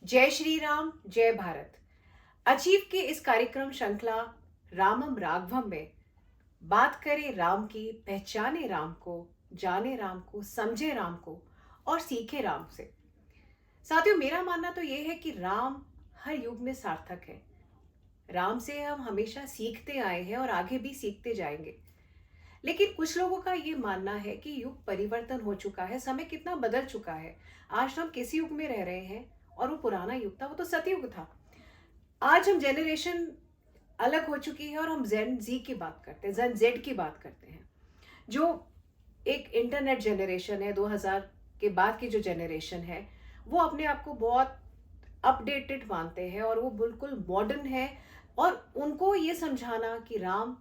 जय श्री राम, जय भारत। अचीव के इस कार्यक्रम श्रृंखला रामम राघवम में बात करें राम की, पहचाने राम को, जाने राम को, समझे राम को और सीखे राम से। साथियों, मेरा मानना तो ये है कि राम हर युग में सार्थक है। राम से हम हमेशा सीखते आए हैं और आगे भी सीखते जाएंगे। लेकिन कुछ लोगों का ये मानना है कि युग परिवर्तन हो चुका है, समय कितना बदल चुका है। आज तो हम किस युग में रह रहे हैं, और वो पुराना युग था, वो तो सतयुग था। आज हम जनरेशन अलग हो चुकी है और हम जेन जी की बात करते हैं, जेन जेड की बात करते हैं, जो एक इंटरनेट जनरेशन है। 2000 के बाद की जो जनरेशन है, वो अपने आप को बहुत अपडेटेड मानते हैं और वो बिल्कुल मॉडर्न है। और उनको ये समझाना कि राम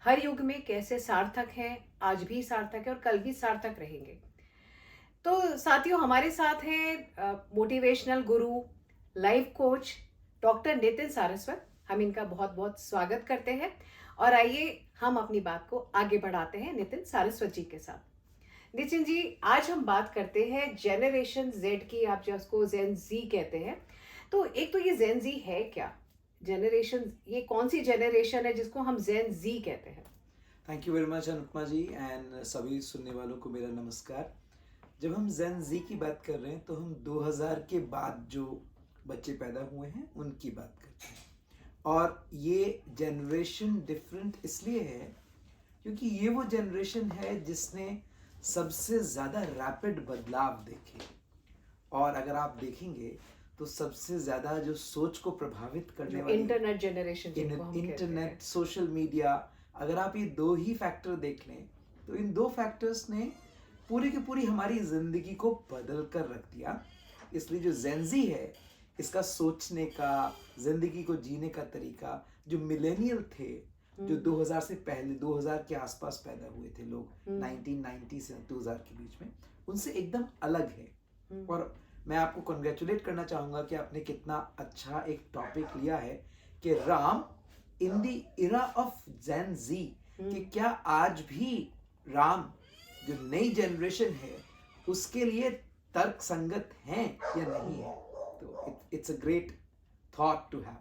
हर युग में कैसे सार्थक है, आज भी सार्थक है और कल भी सार्थक रहेंगे। तो साथियों, हमारे साथ हैं मोटिवेशनल गुरु, life coach doctor Nitin Saraswat. हम इनका बहुत बहुत स्वागत करते हैं और आइए हम अपनी बात को आगे बढ़ाते हैं नितिन सारस्वत जी के साथ। नितिन जी, आज हम बात करते हैं जेनरेशन जेड की, आप जिसको जेन जी कहते हैं। तो एक तो ये जेन जी है क्या? जनरेशन, ये कौन सी जनरेशन है जिसको हम जेन जी कहते हैं? Thank you very much Anupama ji and सभी सुनने वालों को मेरा नमस्कार। जब हम जेन जी की बात कर रहे हैं तो हम 2000 के बाद जो बच्चे पैदा हुए हैं उनकी बात करते हैं। और ये जनरेशन डिफरेंट इसलिए है क्योंकि ये वो जनरेशन है जिसने सबसे ज़्यादा रैपिड बदलाव देखे। और अगर आप देखेंगे तो सबसे ज़्यादा जो सोच को प्रभावित करने वाली इंटरनेट जनरेशन जिनको हम कहते हैं। इंटरनेट, सोशल मीडिया, अगर आप ये दो ही फैक्टर देख लें तो इन दो फैक्टर्स ने पूरी की पूरी हमारी जिंदगी को बदल कर रख दिया। इसलिए जो जेनजी है, इसका सोचने का, जिंदगी को जीने का तरीका, जो मिलेनियल थे, जो 2000 से पहले 2000 के आसपास पैदा हुए थे लोग, 1990 से 2000 के बीच में, उनसे एकदम अलग है। और मैं आपको कॉन्ग्रेचुलेट करना चाहूँगा कि आपने कितना अच्छा एक टॉपिक लिया है कि Ram in the era of Gen Z, कि क्या आज भी राम जो नई जनरेशन है उसके लिए तर्क संगत हैं या नहीं है। तो it's a great thought to have.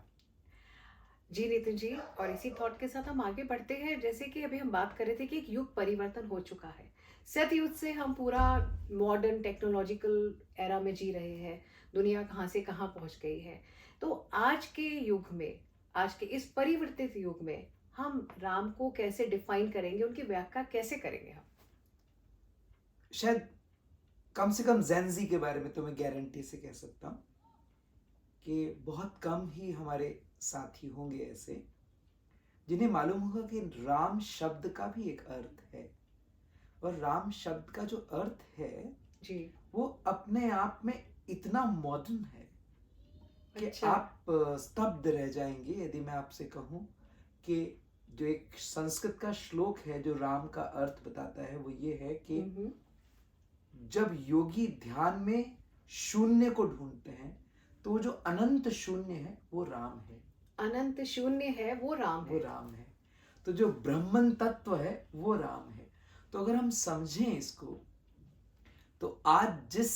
Ji Nitin ji, और इसी थॉट के साथ हम आगे बढ़ते हैं। जैसे कि अभी हम बात कर रहे थे कि एक युग परिवर्तन हो चुका है। सतयुग से हम पूरा मॉडर्न टेक्नोलॉजिकल एरा में जी रहे हैं। दुनिया कहाँ से कहाँ पहुँच गई है। तो आज के युग में, आज के इस परिवर्तित युग में हम राम को कैसे डिफाइन करेंगे, उनकी व्याख्या कैसे करेंगे हम? शायद कम से कम जेन जी के बारे में तो मैं गारंटी से कह सकता हूँ कि बहुत कम ही हमारे साथी होंगे ऐसे जिन्हें मालूम होगा कि राम शब्द का भी एक अर्थ है। और राम शब्द का जो अर्थ है जी, वो अपने आप में इतना मॉडर्न है कि अच्छा। आप स्तब्ध रह जाएंगे यदि मैं आपसे कहूं कि जो एक संस्कृत का श्लोक है जो राम का अर्थ बताता है वो ये है कि जब योगी ध्यान में शून्य को ढूंढते हैं तो जो अनंत शून्य है वो राम है। अनंत शून्य है वो राम वो है। राम है। तो जो ब्रह्मन तत्व है वो राम है। तो अगर हम समझें इसको तो आज जिस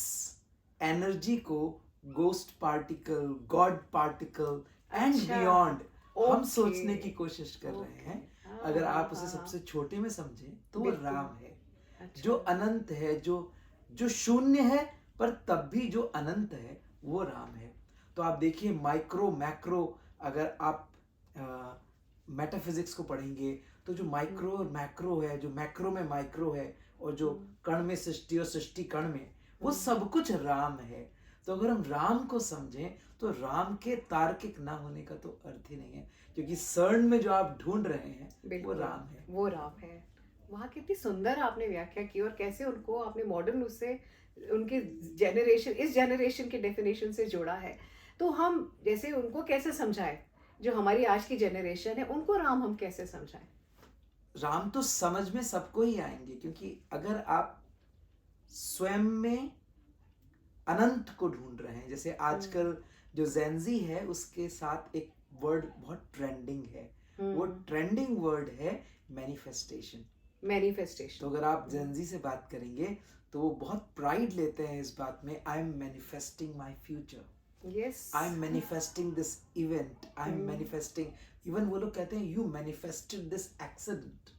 एनर्जी को ghost particle, God particle and अच्छा, बियॉन्ड हम ओके, सोचने की कोशिश कर रहे हैं, हाँ, अगर हाँ, आप उसे हाँ, सबसे छोटे में समझें तो वो बिल्कुल। राम है। अच्छा, जो अनंत है, जो जो शून्य है पर तब भी जो अनंत है वो राम है। तो आप देखिए माइक्रो मैक्रो, अगर आप मेटाफिजिक्स को पढ़ेंगे तो जो माइक्रो और मैक्रो है, जो मैक्रो में माइक्रो है और जो कण में सृष्टि और सृष्टि कण में, वो सब कुछ राम है। तो अगर हम राम को समझें तो राम के तार्किक ना होने का तो अर्थ ही नहीं है, क्योंकि सर्ण में जो आप ढूंढ रहे हैं वो बिल्कुल, राम है। वो राम है। वहाँ कितनी सुंदर आपने व्याख्या की और कैसे उनको आपने मॉडर्न उससे, उनके जनरेशन, इस जनरेशन के डेफिनेशन से जोड़ा है। तो हम जैसे उनको कैसे समझाएं, जो हमारी आज की जनरेशन है, उनको राम हम कैसे समझाएं? राम तो समझ में सबको ही आएंगे, क्योंकि अगर आप स्वयं में अनंत को ढूंढ रहे हैं, जैसे आजकल जो जेनजी है उसके साथ एक वर्ड बहुत ट्रेंडिंग है, वो ट्रेंडिंग वर्ड है मैनिफेस्टेशन। मैनिफेस्टेशन। तो अगर आप जेनजी से बात करेंगे तो वो बहुत प्राइड लेते हैं इस बात में, I am manifesting my future. Yes. I am manifesting this event, I am hmm. Manifesting. Even वो लोग कहते हैं यू मैनिफेस्टेड दिस एक्सीडेंट।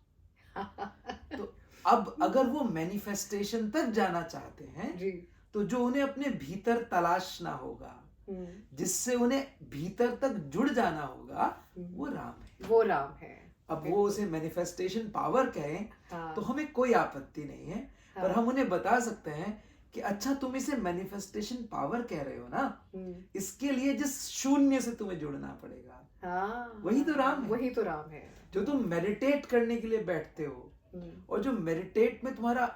तो अब अगर वो मैनिफेस्टेशन तक जाना चाहते हैं जी। तो जो उन्हें अपने भीतर तलाशना होगा, जिससे उन्हें भीतर तक जुड़ जाना होगा, वो राम है। वो राम है। अब वो बिल्कुल। उसे मैनिफेस्टेशन पावर कहें हाँ। तो हमें कोई आपत्ति नहीं है, पर हाँ। हम उन्हें बता सकते हैं कि अच्छा तुम इसे मैनिफेस्टेशन पावर कह रहे हो ना, इसके लिए जिस शून्य से तुम्हें जुड़ना पड़ेगा, हाँ, वही तो राम है। वही तो राम है। जो तुम मेडिटेट करने के लिए बैठते हो और जो मेडिटेट में तुम्हारा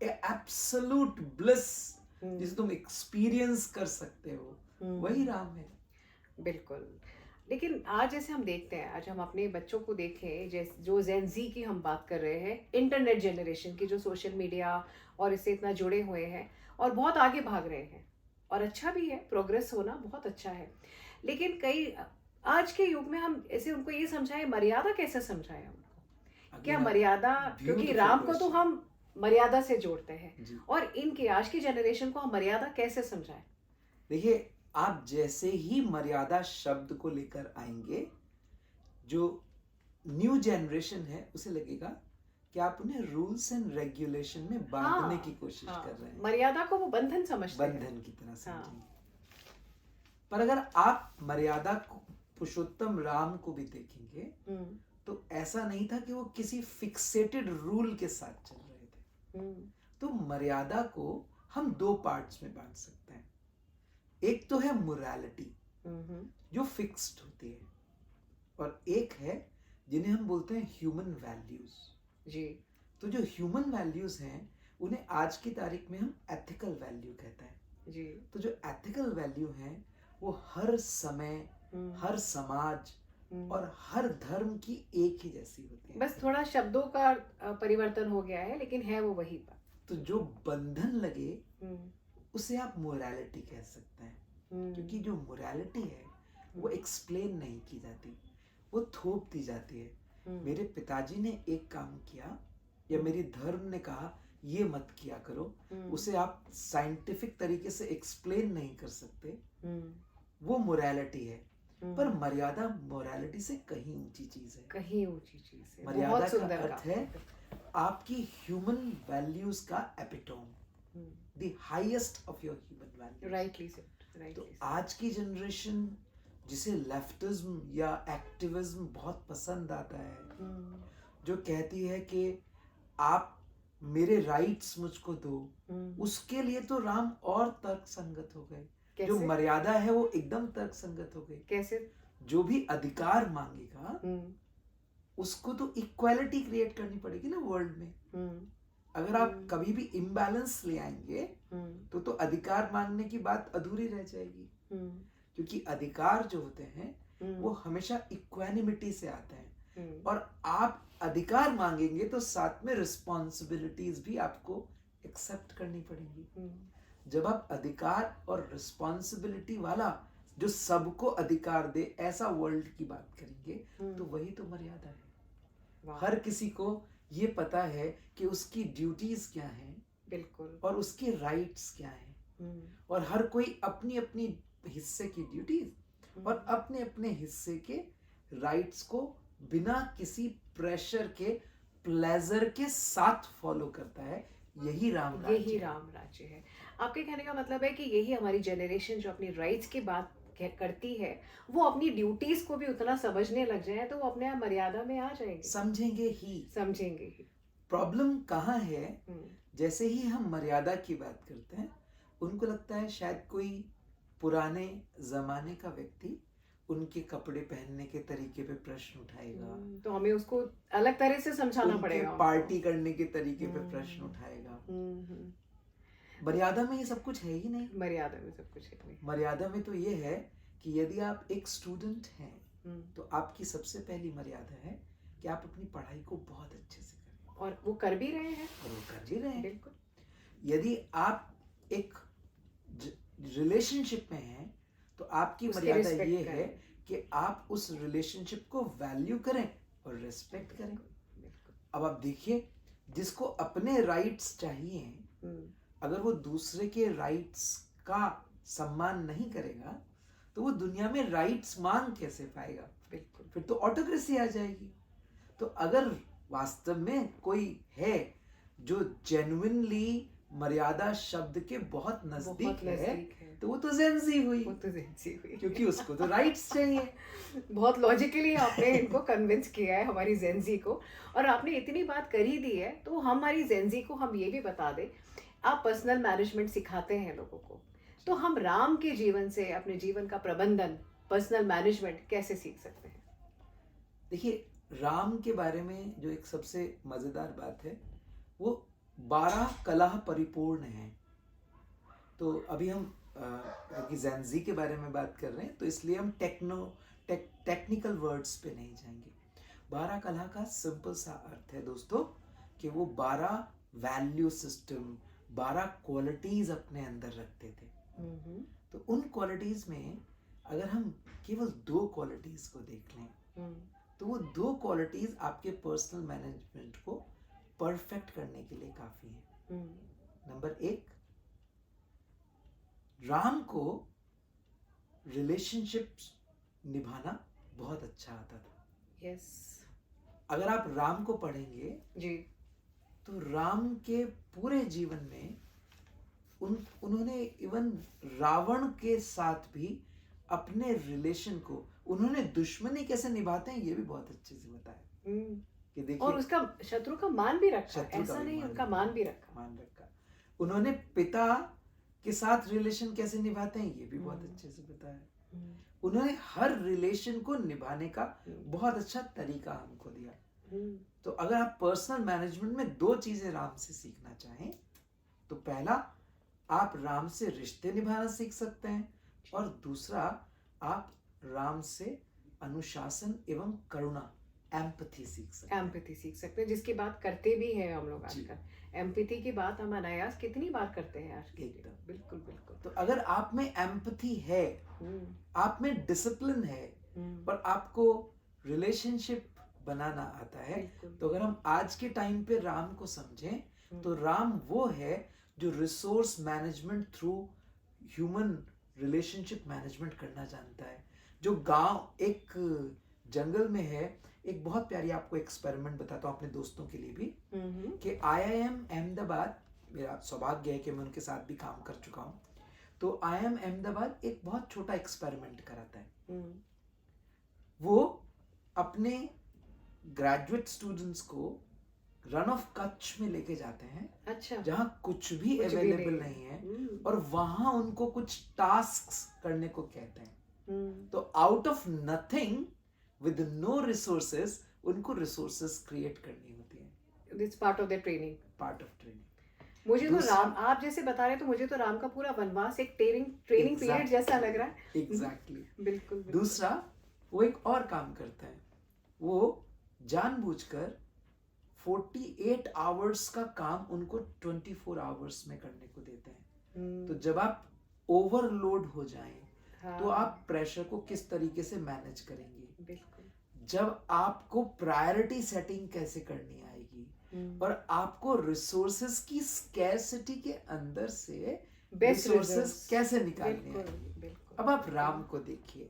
एब्सोल्यूट ब्लिस जिसे तुम एक्सपीरियंस कर सकते हो, वही राम है। बिल्कुल। लेकिन आज जैसे हम देखते हैं, आज हम अपने बच्चों को देखें, जैसे जो जेन ज़ी की हम बात कर रहे हैं, इंटरनेट जनरेशन की, जो सोशल मीडिया और इससे इतना जुड़े हुए हैं और बहुत आगे भाग रहे हैं, और अच्छा भी है, प्रोग्रेस होना बहुत अच्छा है। लेकिन कई आज के युग में हम ऐसे उनको ये समझाएं, मर्यादा कैसे समझाएं उनको? क्या मर्यादा, क्योंकि राम को तो हम मर्यादा से जोड़ते हैं, और इनके आज की जनरेशन को हम मर्यादा कैसे समझाएं? देखिए, आप जैसे ही मर्यादा शब्द को लेकर आएंगे, जो न्यू जनरेशन है उसे लगेगा कि आप उन्हें रूल्स एंड रेगुलेशन में बांधने की कोशिश कर रहे हैं। मर्यादा को वो बंधन समझते हैं, बंधन की तरह समझेंगे। पर अगर आप मर्यादा को, पुरुषोत्तम राम को भी देखेंगे तो ऐसा नहीं था कि वो किसी फिक्सेटेड रूल के साथ चल रहे थे। तो मर्यादा को हम दो पार्ट्स में बांट सकते हैं। एक तो है मोरालिटी, जो फिक्स्ड होती है, और एक है जिन्हें हम बोलते हैं ह्यूमन वैल्यूज। जी। तो जो ह्यूमन वैल्यूज हैं उन्हें आज की तारीख में हम एथिकल वैल्यू कहते हैं। जी। तो जो एथिकल वैल्यू हैं वो हर समय, हर समाज और हर धर्म की एक ही जैसी होती है। बस थोड़ा शब्दों का परिवर्तन हो गया है, लेकिन है वो वही बात। तो जो बंधन लगे उसे आप मोरालिटी कह सकते हैं, क्योंकि जो मोरालिटी है वो एक्सप्लेन नहीं की जाती, वो थोप दी जाती है। मेरे पिताजी ने एक काम किया या मेरी धर्म ने कहा ये मत किया करो, उसे आप साइंटिफिक तरीके से एक्सप्लेन नहीं कर सकते, वो मोरालिटी है। पर मर्यादा मोरालिटी से कहीं ऊंची चीज है, कहीं ऊंची चीज है। मर्यादा का अर्थ है आपकी ह्यूमन वैल्यूज का epitome, the highest of your human values. Rightly said. तो आज की जनरेशन जिसे लेफ्टिज्म या एक्टिविज्म बहुत पसंद आता है, जो कहती है कि आप मेरे राइट्स मुझको दो, उसके लिए तो राम और तर्क संगत हो गए। जो मर्यादा है वो एकदम तर्क संगत हो गई। कैसे? जो भी अधिकार मांगेगा उसको तो इक्वालिटी क्रिएट करनी पड़ेगी ना वर्ल्ड में। अगर आप कभी भी इम्बैलेंस ले आएंगे तो अधिकार मांगने की बात अधूरी रह जाएगी, क्योंकि अधिकार जो होते हैं वो हमेशा इक्वानिमिटी से आते हैं, और आप अधिकार मांगेंगे तो साथ में रिस्पॉन्सिबिलिटीज भी आपको एक्सेप्ट करनी पड़ेंगी। जब आप अधिकार और रिस्पॉन्सिबिलिटी वाला, जो सबको अधिकार दे ऐसा वर्ल्ड की बात करेंगे, तो वही तो मर्यादा है। हर किसी को ये पता है कि उसकी ड्यूटीज क्या हैं, बिल्कुल, और उसके राइट्स क्या हैं, और हर कोई अपनी अपनी हिस्से की ड्यूटीज और अपने अपने हिस्से के राइट्स को बिना किसी प्रेशर के, प्लेजर के साथ फॉलो करता है। यही राम राज्य है। आपके कहने का मतलब है कि यही हमारी जनरेशन जो अपनी राइट्स की बात करती है, वो अपनी ड्यूटीज को भी उतना समझने लग जाए तो वो अपने आप मर्यादा में आ जाएंगे, समझेंगे ही। प्रॉब्लम कहाँ है? जैसे ही हम मर्यादा की बात करते हैं, उनको लगता है शायद कोई पुराने जमाने का व्यक्ति उनके कपड़े पहनने के तरीके पे प्रश्न उठाएगा, तो हमें उसको अलग तरह से समझाना पड़ेगा, पार्टी करने के तरीके पे प्रश्न उठाएगा। मर्यादा में ये सब कुछ है ही नहीं। मर्यादा में सब कुछ है नहीं। मर्यादा में तो ये है कि यदि आप एक स्टूडेंट हैं तो आपकी सबसे पहली मर्यादा है कि आप अपनी पढ़ाई को बहुत अच्छे से करें, और वो कर भी रहे हैं, बिल्कुल। यदि आप एक रिलेशनशिप में हैं तो आपकी मर्यादा ये है कि आप उस रिलेशनशिप को वैल्यू करें और रिस्पेक्ट करें। अब आप देखिए, जिसको अपने राइट्स चाहिए, अगर वो दूसरे के राइट्स का सम्मान नहीं करेगा तो वो दुनिया में राइट्स मांग कैसे पाएगा? बिल्कुल फिर तो ऑटोक्रेसी आ जाएगी। तो अगर वास्तव में कोई है जो जेन्युइनली मर्यादा शब्द के बहुत नजदीक बहुत है नजदीक है। तो वो तो जेंजी हुई, वो तो जेंजी हुई क्योंकि उसको तो राइट्स चाहिए। बहुत लॉजिकली आपने इनको कन्विंस किया है हमारी जेंजी को। और आपने इतनी बात कर ही दी है तो हमारी जेंजी को हम ये भी बता दें, आप पर्सनल मैनेजमेंट सिखाते हैं लोगों को, तो हम राम के जीवन से अपने जीवन का प्रबंधन, पर्सनल मैनेजमेंट कैसे सीख सकते हैं? देखिए, राम के बारे में जो एक सबसे मजेदार बात है वो 12 कला परिपूर्ण है। तो अभी हम क्योंकि जेंजी के बारे में बात कर रहे हैं तो इसलिए हम टेक्निकल वर्ड्स पे नहीं जाएंगे। 12 कला का सिंपल सा अर्थ है दोस्तों कि वो 12 वैल्यू सिस्टम, 12 क्वालिटीज अपने अंदर रखते थे। तो उन क्वालिटीज में अगर हम केवल 2 क्वालिटीज को देख लें तो वो 2 क्वालिटीज आपके पर्सनल मैनेजमेंट को परफेक्ट करने के लिए काफी है। नंबर 1, राम को रिलेशनशिप्स निभाना बहुत अच्छा आता था। यस अगर आप राम को पढ़ेंगे जी, तो राम के पूरे जीवन में उन्होंने इवन रावण के साथ भी अपने रिलेशन को, उन्होंने दुश्मनी कैसे निभाते हैं ये भी बहुत अच्छे से बताया कि देखिए, और उसका शत्रु का मान भी रखा, शत्रु का ऐसा भी नहीं मान उनका रखा। मान भी रखा। मान रखा। उन्होंने पिता के साथ रिलेशन कैसे निभाते हैं ये भी बहुत अच्छे से बताया। उन्होंने हर रिलेशन को निभाने का बहुत अच्छा तरीका हमको दिया। तो अगर आप पर्सनल मैनेजमेंट में 2 चीजें राम से सीखना चाहें तो पहला, आप राम से रिश्ते निभाना सीख सकते हैं, और दूसरा, आप राम से अनुशासन एवं करुणा, एम्पैथी सीख सकते हैं। एम्पैथी सीख सकते हैं, जिसकी बात करते भी हैं हम लोग जी। आजकल। एम्पैथी की बात हम अनायास कितनी बार करते हैं आज के एकदम। दिन। बिल्कुल बिल्कुल। तो अगर आप में एम्पैथी है, आप में डिसिप्लिन है और आपको रिलेशनशिप बनाना आता है, बिल्कुल। तो अगर हम आज के टाइम पे राम को समझें तो राम वो है जो resource management through human relationship management करना जानता है। जो गांव एक जंगल में है, एक बहुत प्यारी आपको एक्सपेरिमेंट बताता हूँ अपने दोस्तों के लिए भी, कि IIM अहमदाबाद, मेरा सौभाग्य है कि मैं उनके साथ भी काम कर चुका हूँ, तो IIM अहमदाबाद एक बहुत छोटा एक्सपेरिमेंट कराता है। वो अपने ग्रेजुएट स्टूडेंट्स को रन ऑफ कच्छ में लेके जाते हैं, अच्छा, जहाँ कुछ भी कुछ भी अवेलेबल नहीं है, और वहां उनको कुछ टास्क्स करने को कहते हैं। तो out of nothing with no resources उनको रिसोर्सेज क्रिएट करनी होती है। This part of the training. Part of training. मुझे तो राम, आप जैसे बता रहे हैं तो मुझे तो राम का पूरा वनवास एक ट्रेनिंग पीरियड जैसा लग रहा है। एग्जैक्टली। बिल्कुल। दूसरा, वो एक और काम करता है, वो जानबूझकर 48 आवर्स का काम उनको 24 आवर्स में करने को देते हैं। तो जब आप ओवरलोड हो जाएं, तो आप प्रेशर को किस तरीके से मैनेज करेंगे? बिल्कुल। जब आपको प्रायोरिटी सेटिंग कैसे करनी आएगी, और आपको रिसोर्सेज की स्कैरसिटी के अंदर से रिसोर्सेज कैसे निकालने आएंगे? अब आप राम को देखिए,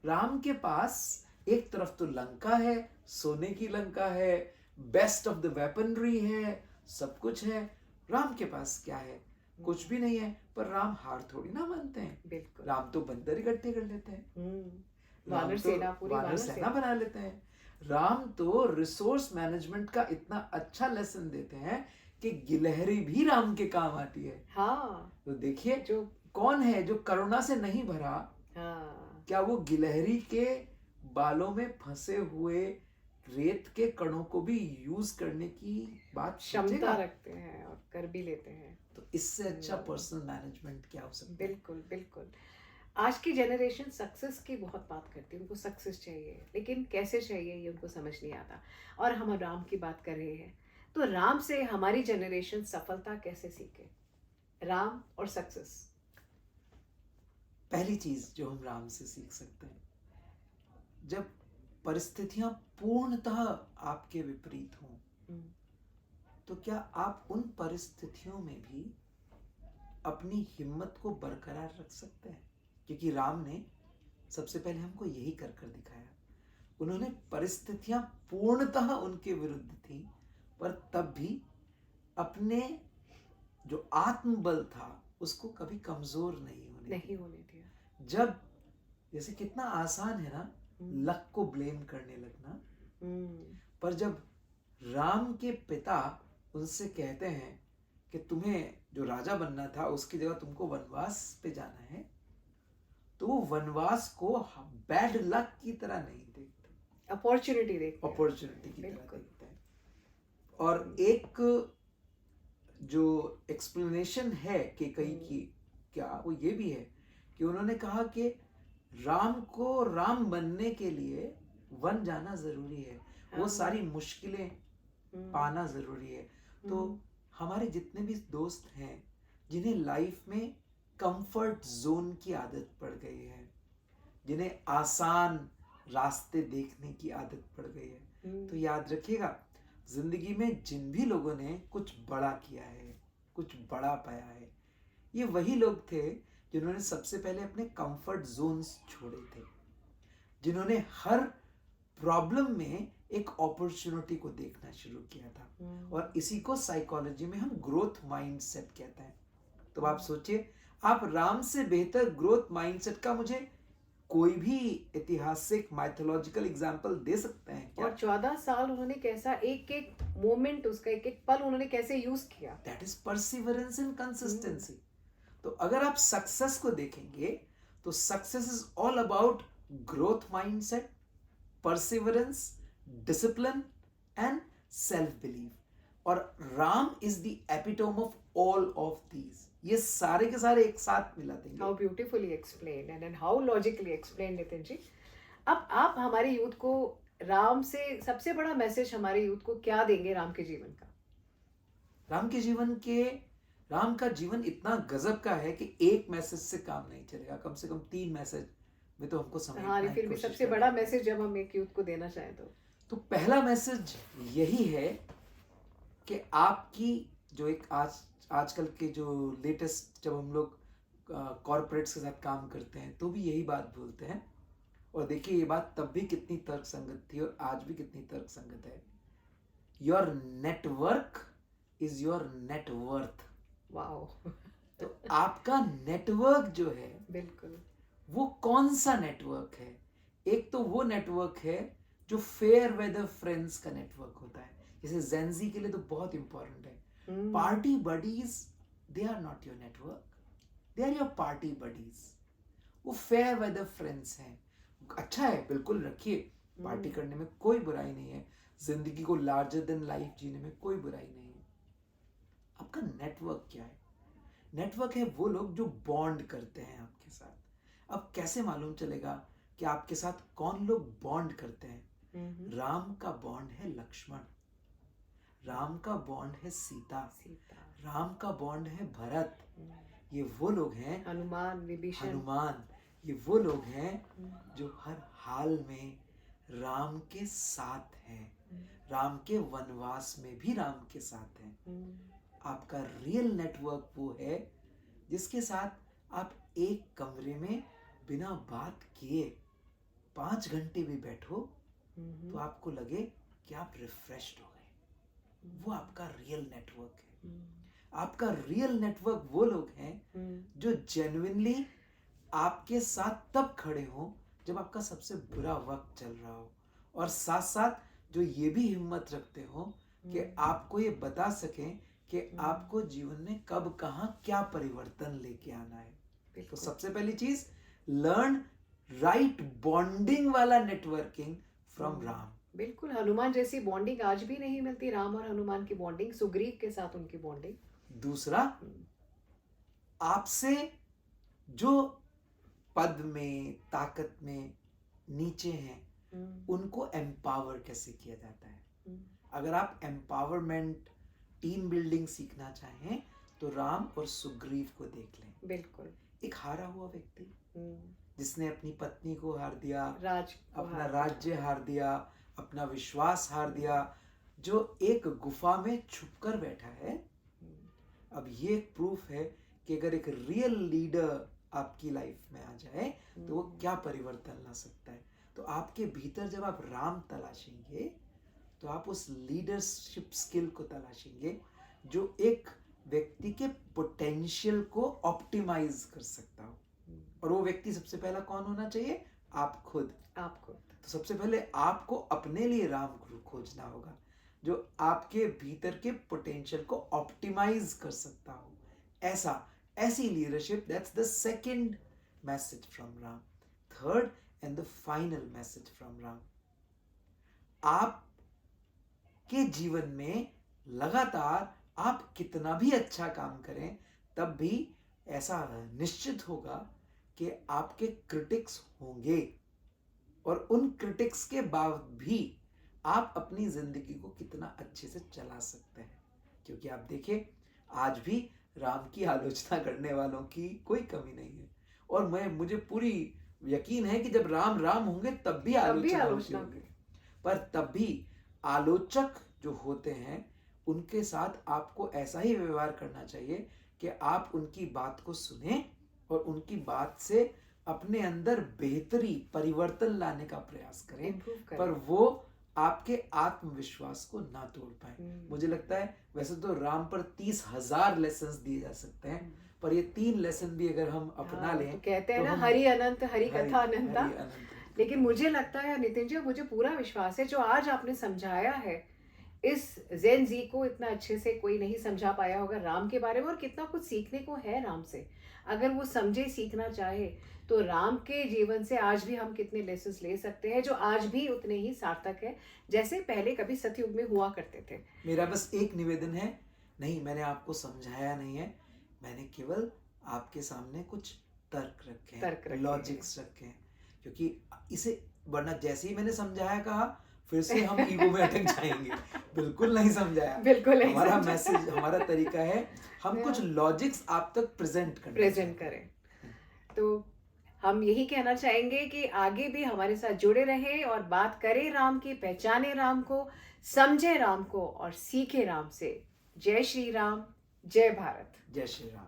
राम के पास एक तरफ तो लंका है, सोने की लंका है, बेस्ट ऑफ द वेपनरी है, सब कुछ है। राम के पास क्या है? कुछ भी नहीं है। पर राम हार थोड़ी ना मानते हैं। बिल्कुल। राम तो बंदर इकट्ठे कर लेते हैं, वानर सेना, पूरी वानर सेना बना लेते हैं। राम तो रिसोर्स मैनेजमेंट का इतना अच्छा लेसन देते हैं कि गिलहरी भी राम के काम आती है। तो देखिए, जो कौन है जो करुणा से नहीं भरा, क्या वो गिलहरी के बालों में फंसे हुए रेत के कणों को भी यूज करने की बात क्षमता रखते हैं और कर भी लेते हैं? तो इससे अच्छा पर्सनल मैनेजमेंट क्या हो सकता है? बिल्कुल बिल्कुल। आज की जनरेशन सक्सेस की बहुत बात करती है, उनको सक्सेस चाहिए, लेकिन कैसे चाहिए ये उनको समझ नहीं आता। और हम राम की बात कर रहे हैं, तो राम से हमारी जनरेशन सफलता कैसे सीखे? राम और सक्सेस। पहली चीज जो हम राम से सीख सकते हैं, जब परिस्थितियां पूर्णतः आपके विपरीत हों, तो क्या आप उन परिस्थितियों में भी अपनी हिम्मत को बरकरार रख सकते हैं, क्योंकि राम ने सबसे पहले हमको यही कर कर दिखाया। उन्होंने परिस्थितियां पूर्णतः उनके विरुद्ध थी, पर तब भी अपने जो आत्मबल था उसको कभी कमजोर नहीं होने दिया। जब जैसे कितना आसान है ना हम्म, लक को ब्लेम करने लगना, हम्म, पर जब राम के पिता उनसे कहते हैं कि तुम्हें जो राजा बनना था उसकी जगह तुमको वनवास पे जाना है, तो वो वनवास को बैड लक की तरह नहीं देखते, अपॉर्चुनिटी देखते हैं। अपॉर्चुनिटी की तरह बिल्कुल। देखते हैं। और एक जो एक्सप्लेनेशन है कैकेयी की, क्या वो ये भी है कि उन्होंने कहा कि राम को राम बनने के लिए वन जाना जरूरी है, वो हाँ। सारी मुश्किलें पाना जरूरी है। तो हम्म, हमारे जितने भी दोस्त हैं जिन्हें लाइफ में कंफर्ट जोन की आदत पड़ गई है, जिन्हें आसान रास्ते देखने की आदत पड़ गई है, तो याद रखिएगा, जिंदगी में जिन भी लोगों ने कुछ बड़ा किया है, कुछ बड़ा पाया है, ये वही लोग थे जिन्होंने सबसे पहले अपने कंफर्ट जोन्स छोड़े थे, जिन्होंने हर प्रॉब्लम में एक अपॉर्चुनिटी को देखना शुरू किया था। और इसी को साइकोलॉजी में हम ग्रोथ माइंडसेट कहते हैं। तो आप सोचिए, आप राम से बेहतर ग्रोथ माइंडसेट का मुझे कोई भी ऐतिहासिक माइथोलॉजिकल एग्जांपल दे सकते हैं क्या? और 14 साल उन्होंने कैसा एक एक मोमेंट, उसका एक एक पल उन्होंने कैसे यूज किया। That is perseverance and consistency. तो अगर आप सक्सेस को देखेंगे तो success is all about growth mindset, perseverance, discipline and self belief. और Ram is the epitome of all of these. ये सारे के सारे एक साथ मिला देंगे। How beautifully explained and how logically explained, Nitin ji. अब आप हमारे यूथ को राम से सबसे बड़ा मैसेज हमारे यूथ को क्या देंगे राम के जीवन का? राम का जीवन इतना गजब का है कि एक मैसेज से काम नहीं चलेगा, कम से कम 3 मैसेज में तो हमको समेटना हाँ, है, फिर भी कोशिश सबसे करना बड़ा है। मैसेज जब हम एक यूथ को देना चाहें तो पहला मैसेज यही है कि आपकी जो एक आजकल के जो लेटेस्ट, जब हम लोग कॉर्पोरेट्स के साथ काम करते हैं तो भी यही बात बोलते हैं, और देखिए ये बात तब भी कितनी तर्कसंगत थी और आज भी कितनी तर्कसंगत है। Your network is your net worth. Wow. तो आपका नेटवर्क जो है, बिल्कुल। वो कौन सा नेटवर्क है? एक तो वो नेटवर्क है जो फेयर वेदर फ्रेंड्स का नेटवर्क होता है, जैसे जेंजी के लिए तो बहुत इंपॉर्टेंट है। Party buddies, they are not your network, they are your party buddies. वो फेयर वेदर फ्रेंड्स हैं। अच्छा है, बिल्कुल रखिए, पार्टी करने में कोई बुराई नहीं है, जिंदगी को लार्जर देन लाइफ जीने में कोई बुराई नहीं है। आपका नेटवर्क क्या है? नेटवर्क है वो लोग जो बॉन्ड करते हैं आपके साथ। अब कैसे मालूम चलेगा कि आपके साथ कौन लोग बॉन्ड करते हैं? राम का बॉन्ड है लक्ष्मण, राम का बॉन्ड है सीता, राम का बॉन्ड है भरत। ये वो लोग हैं, हनुमान, ये वो लोग हैं जो हर हाल में राम के साथ हैं, राम के वनवास में भी राम के साथ हैं। आपका रियल नेटवर्क वो है जिसके साथ आप एक कमरे में बिना बात किए 5 घंटे भी बैठो तो आपको लगे कि आप रिफ्रेश्ड हो गए। वो आपका रियल नेटवर्क है। आपका रियल नेटवर्क वो लोग हैं जो जेन्युइनली आपके साथ तब खड़े हो जब आपका सबसे बुरा वक्त चल रहा हो, और साथ साथ जो ये भी हिम्मत रखते हो कि आपको ये बता सकें कि आपको जीवन में कब कहाँ क्या परिवर्तन लेके आना है। तो सबसे पहली चीज, लर्न राइट बॉन्डिंग वाला नेटवर्किंग फ्रॉम राम। बिल्कुल, हनुमान जैसी बॉन्डिंग आज भी नहीं मिलती। राम और हनुमान की बॉन्डिंग, सुग्रीव के साथ उनकी बॉन्डिंग। दूसरा, आपसे जो पद में, ताकत में नीचे हैं, उनको एम्पावर कैसे किया जाता है। अगर आप एम्पावरमेंट, टीम बिल्डिंग सीखना चाहें तो राम और सुग्रीव को देख लें। बिल्कुल। एक हारा हुआ व्यक्ति जिसने अपनी पत्नी को हार दिया, अपना राज्य हार दिया, अपना विश्वास हार दिया, जो एक गुफा में छुपकर बैठा है। अब ये एक प्रूफ है कि अगर एक रियल लीडर आपकी लाइफ में आ जाए तो वो क्या परिवर्तन ला सकता है। तो आपके भीतर जब आप राम तलाशेंगे तो आप उस लीडरशिप स्किल को तलाशेंगे जो एक व्यक्ति के पोटेंशियल को ऑप्टिमाइज कर सकता हो। और वो व्यक्ति सबसे पहला कौन होना चाहिए? आप खुद। तो सबसे पहले आपको अपने लिए राम खोजना होगा जो आपके भीतर के पोटेंशियल को ऑप्टिमाइज कर सकता हो। ऐसी leadership, that's the second message from Ram. Third and the final message from Ram, आपके जीवन में लगातार आप कितना भी अच्छा काम करें तब भी ऐसा निश्चित होगा कि आपके क्रिटिक्स होंगे, और उन क्रिटिक्स के बाद भी आप अपनी जिंदगी को कितना अच्छे से चला सकते हैं। क्योंकि आप देखिए, आज भी राम की आलोचना करने वालों की कोई कमी नहीं है, और मुझे पूरी यकीन है कि जब राम राम होंगे तब भी आलोचना होगी। पर तब भी आलोचक जो होते हैं उनके साथ आपको ऐसा ही व्यवहार करना चाहिए कि आप उनकी बात को सुने और उनकी बात से अपने अंदर बेहतरी, परिवर्तन लाने का प्रयास करें, पर वो आपके आत्मविश्वास को ना तोड़ पाए। मुझे लगता है वैसे तो राम पर 30,000 लेसन दिए जा सकते हैं, पर ये 3 लेसन भी अगर हम अपना लें तो कहते हैं ना, हरि अनंत हरि कथा अनंता। लेकिन मुझे लगता है नितिन जी, मुझे पूरा विश्वास है जो आज आपने समझाया है, इस ज़ेन ज़ी को इतना अच्छे से कोई नहीं समझा पाया होगा राम के बारे में, और कितना कुछ सीखने को है राम से। अगर वो समझे, सीखना चाहे, तो राम के जीवन से आज भी हम कितने लेसन्स ले सकते हैं जो आज भी उतने ही सार्थक है जैसे पहले कभी सतयुग में हुआ करते थे। मेरा बस एक निवेदन है, नहीं मैंने आपको समझाया नहीं है, मैंने केवल आपके सामने कुछ तर्क रखे हैं, लॉजिक्स रखे हैं, क्योंकि इसे, वरना जैसे ही मैंने समझाया कहा फिर से हम ईगो में अटक जाएंगे। बिल्कुल नहीं समझाया, बिल्कुल नहीं। हमारा मैसेज, हमारा तरीका है हम कुछ लॉजिक्स आप तक प्रेजेंट करें। तो हम यही कहना चाहेंगे कि आगे भी हमारे साथ जुड़े रहें और बात करें राम की, पहचाने राम को, समझे राम को और सीखे राम से। जय श्री राम, जय भारत। जय श्री राम।